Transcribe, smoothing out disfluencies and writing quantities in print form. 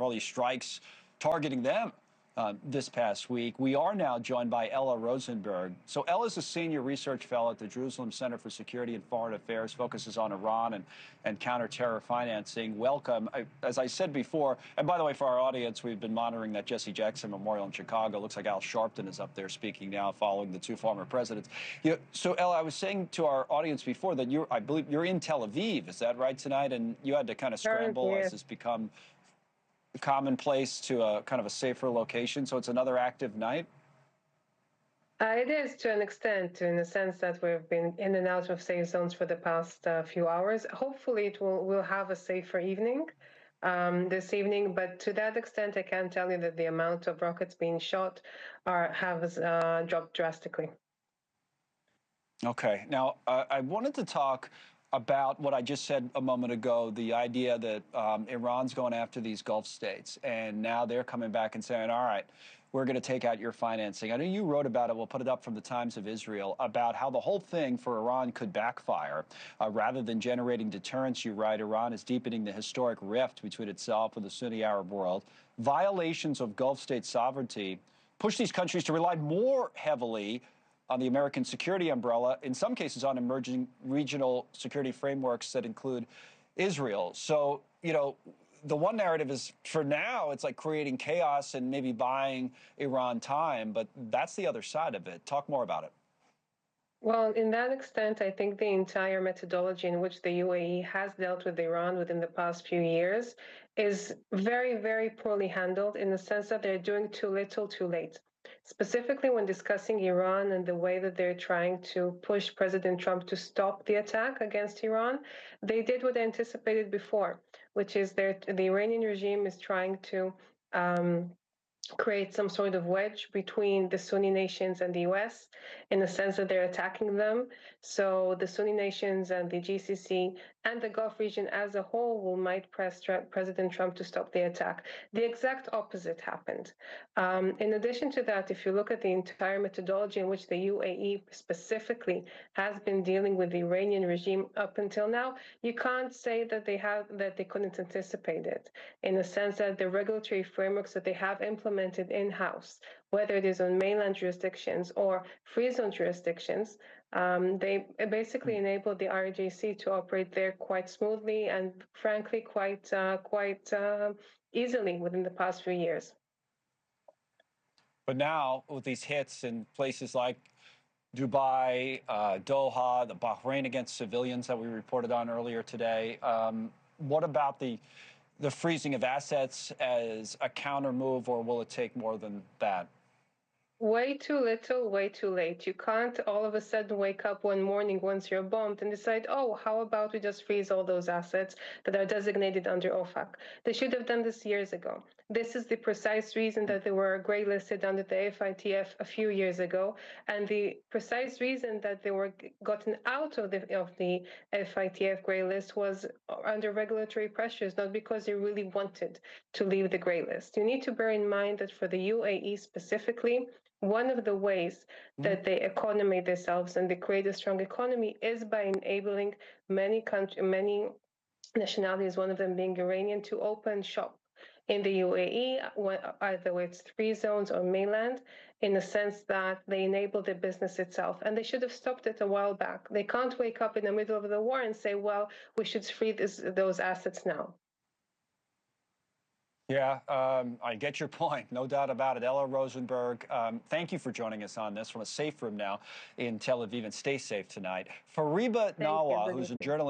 all these strikes targeting them this past week. We are now joined by Ella Rosenberg. So Ella is a senior research fellow at the Jerusalem Center for Security and Foreign Affairs, focuses on Iran and counter-terror financing. Welcome. As I said before, and by the way, for our audience, we've been monitoring that Jesse Jackson Memorial in Chicago. Looks like Al Sharpton is up there speaking now following the two former presidents. So Ella, I was saying to our audience before that I believe you're in Tel Aviv. Is that right tonight? And you had to kind of scramble as this become commonplace to a kind of a safer location, so it's another active night? It is to an extent, in the sense that we've been in and out of safe zones for the past few hours. Hopefully we'll have a safer evening this evening, but to that extent, I can tell you that the amount of rockets being shot has dropped drastically. Okay. Now, I wanted to talk about what I just said a moment ago, the idea that Iran's going after these Gulf states, and now they're coming back and saying, all right, we're going to take out your financing. I know you wrote about it, we'll put it up from the Times of Israel, about how the whole thing for Iran could backfire. Rather than generating deterrence, you write, Iran is deepening the historic rift between itself and the Sunni Arab world. Violations of Gulf state sovereignty push these countries to rely more heavily on the American security umbrella, in some cases on emerging regional security frameworks that include Israel. So, the one narrative is, for now, it's like creating chaos and maybe buying Iran time, but that's the other side of it. Talk more about it. Well, in that extent, I think the entire methodology in which the UAE has dealt with Iran within the past few years is very, very poorly handled, in the sense that they're doing too little, too late. Specifically when discussing Iran and the way that they're trying to push President Trump to stop the attack against Iran, they did what they anticipated before, which is the Iranian regime is trying to create some sort of wedge between the Sunni nations and the US, in the sense that they're attacking them. So the Sunni nations and the GCC and the Gulf region as a whole might press President Trump to stop the attack. The exact opposite happened. In addition to that, if you look at the entire methodology in which the UAE specifically has been dealing with the Iranian regime up until now, you can't say that they couldn't anticipate it, in the sense that the regulatory frameworks that they have implemented in-house, whether it is on mainland jurisdictions or free zone jurisdictions, they basically enabled the RJC to operate there quite smoothly and, frankly, quite easily within the past few years. But now, with these hits in places like Dubai, Doha, the Bahrain against civilians that we reported on earlier today, what about the freezing of assets as a counter move, or will it take more than that? Way too little, way too late. You can't all of a sudden wake up one morning once you're bombed and decide, oh, how about we just freeze all those assets that are designated under OFAC? They should have done this years ago. This is the precise reason that they were grey listed under the FITF a few years ago, and the precise reason that they were gotten out of the FITF grey list was under regulatory pressures, not because they really wanted to leave the grey list. You need to bear in mind that for the UAE specifically, one of the ways that they economize themselves and they create a strong economy is by enabling many nationalities, one of them being Iranian, to open shop in the UAE, either it's free zones or mainland, in the sense that they enable the business itself. And they should have stopped it a while back. They can't wake up in the middle of the war and say, well, we should free those assets now. Yeah, I get your point. No doubt about it. Ella Rosenberg, thank you for joining us on this from a safe room now in Tel Aviv, and stay safe tonight. Fariba Nawa, who's a journalist.